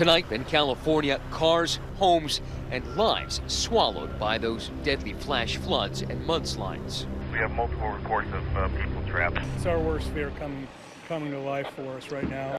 Tonight in California, cars, homes, and lives swallowed by those deadly flash floods and mudslides. We have multiple reports of people trapped. It's our worst fear coming to life for us right now.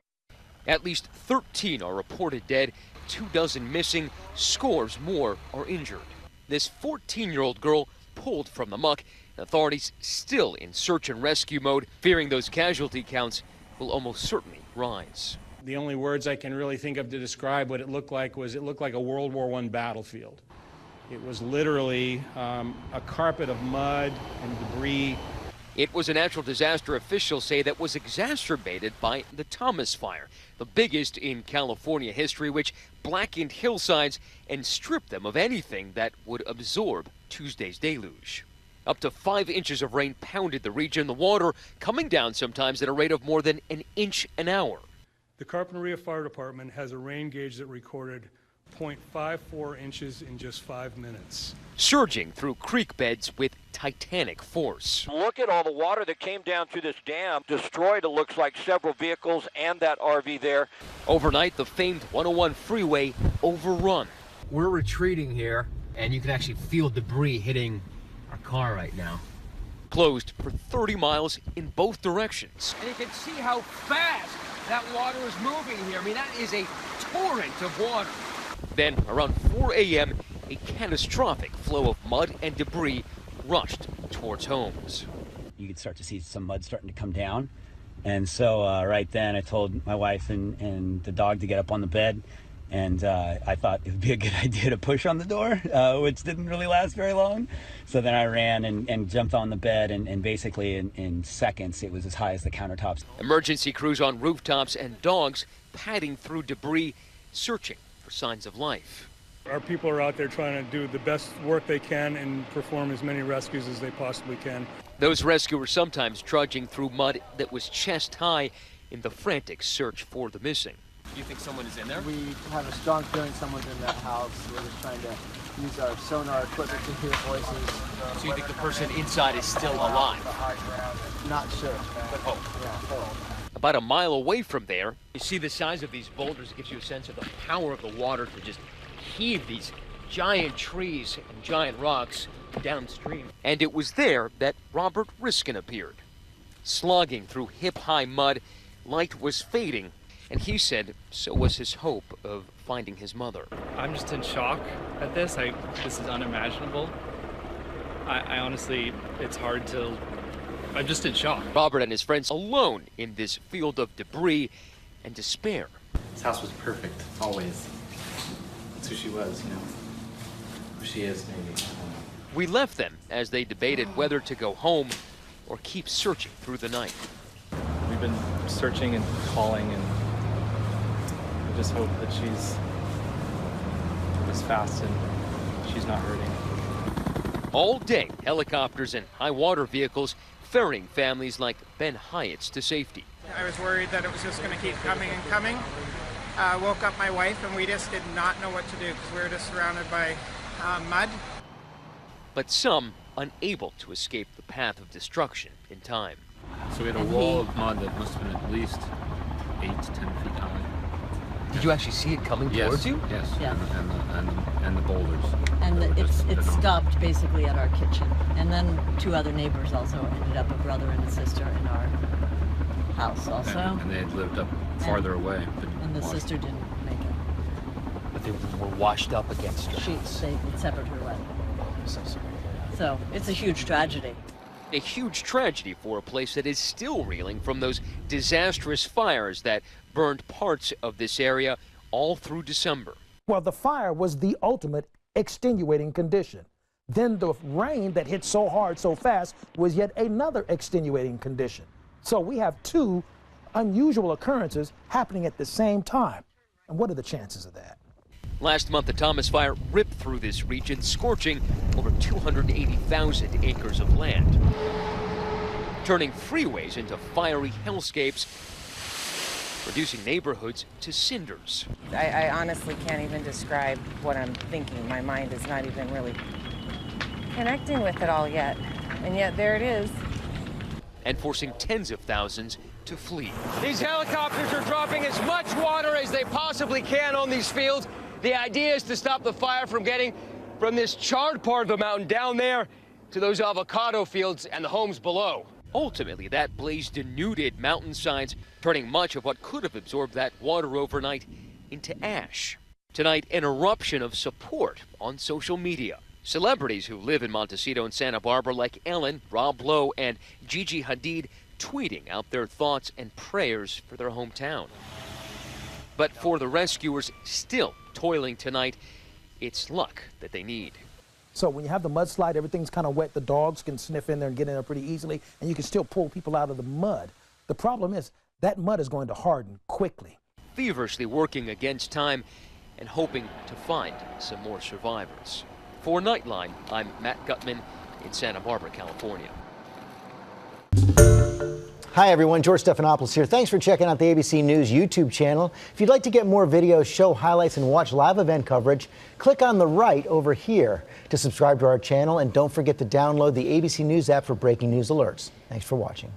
At least 13 are reported dead, 24 missing, scores more are injured. This 14-year-old girl pulled from the muck. Authorities still in search and rescue mode, fearing those casualty counts will almost certainly rise. The only words I can really think of to describe what it looked like was it looked like a World War I battlefield. It was literally a carpet of mud and debris. It was a natural disaster officials say that was exacerbated by the Thomas Fire, the biggest in California history, which blackened hillsides and stripped them of anything that would absorb Tuesday's deluge. Up to 5 inches of rain pounded the region, the water coming down sometimes at a rate of more than an inch an hour. The Carpinteria Fire Department has a rain gauge that recorded 0.54 inches in just 5 minutes. Surging through creek beds with titanic force. Look at all the water that came down through this dam, destroyed, it looks like, several vehicles and that RV there. Overnight, the famed 101 freeway overrun. We're retreating here, and you can actually feel debris hitting our car right now. Closed for 30 miles in both directions. And you can see how fast that water is moving here. I mean, that is a torrent of water. Then, around 4 a.m., a catastrophic flow of mud and debris rushed towards homes. You could start to see some mud starting to come down. And so right then I told my wife and the dog to get up on the bed. And I thought it would be a good idea to push on the door, which didn't really last very long. So then I ran and jumped on the bed, and basically in seconds, it was as high as the countertops. Emergency crews on rooftops and dogs padding through debris, searching for signs of life. Our people are out there trying to do the best work they can and perform as many rescues as they possibly can. Those rescuers sometimes trudging through mud that was chest high in the frantic search for the missing. Do you think someone is in there? We have a strong feeling someone's in that house. We're just trying to use our sonar equipment to hear voices. So you think the person inside is still alive? Not sure. But About a mile away from there, you see the size of these boulders. It gives you a sense of the power of the water to just heave these giant trees and giant rocks downstream. And it was there that Robert Riskin appeared. Slogging through hip-high mud, light was fading, and he said so was his hope of finding his mother. I'm just in shock at this. This is unimaginable. I honestly, it's hard to, I'm just in shock. Robert and his friends alone in this field of debris and despair. This house was perfect, always. That's who she was, you know. Who she is, maybe. We left them as they debated whether to go home or keep searching through the night. We've been searching and calling, and I just hope that she's fast and she's not hurting. All day, helicopters and high water vehicles ferrying families like Ben Hyatt's to safety. I was worried that it was just going to keep coming and coming. Woke up my wife and we just did not know what to do because we were just surrounded by mud. But some unable to escape the path of destruction in time. So we had a wall of mud that must have been at least 8 to 10 feet high. Did you actually see it coming towards you? Yes, Yeah. and the boulders. And it stopped basically at our kitchen. And then 2 other neighbors also ended up, a brother and a sister, in our house also. And they had lived up farther away. And the sister didn't make it. But they were washed up against your house. They severed her leg. I'm so sorry. So it's a huge tragedy. A huge tragedy for a place that is still reeling from those disastrous fires that burned parts of this area all through December. Well, the fire was the ultimate extenuating condition. Then the rain that hit so hard so fast was yet another extenuating condition. So we have 2 unusual occurrences happening at the same time. And what are the chances of that? Last month, the Thomas Fire ripped through this region, scorching over 280,000 acres of land, turning freeways into fiery hellscapes, reducing neighborhoods to cinders. I honestly can't even describe what I'm thinking. My mind is not even really connecting with it all yet. And yet there it is. And forcing tens of thousands to flee. These helicopters are dropping as much water as they possibly can on these fields. The idea is to stop the fire from getting from this charred part of the mountain down there to those avocado fields and the homes below. Ultimately, that blaze denuded mountainsides, turning much of what could have absorbed that water overnight into ash. Tonight, an eruption of support on social media. Celebrities who live in Montecito and Santa Barbara, like Ellen, Rob Lowe, and Gigi Hadid, tweeting out their thoughts and prayers for their hometown. But for the rescuers still toiling tonight, it's luck that they need. So when you have the mudslide, everything's kind of wet. The dogs can sniff in there and get in there pretty easily, and you can still pull people out of the mud. The problem is that mud is going to harden quickly. Feverishly working against time and hoping to find some more survivors. For Nightline, I'm Matt Gutman in Santa Barbara, California. Hi everyone, George Stephanopoulos here. Thanks for checking out the ABC News YouTube channel. If you'd like to get more videos, show highlights, and watch live event coverage, click on the right over here to subscribe to our channel, and don't forget to download the ABC News app for breaking news alerts. Thanks for watching.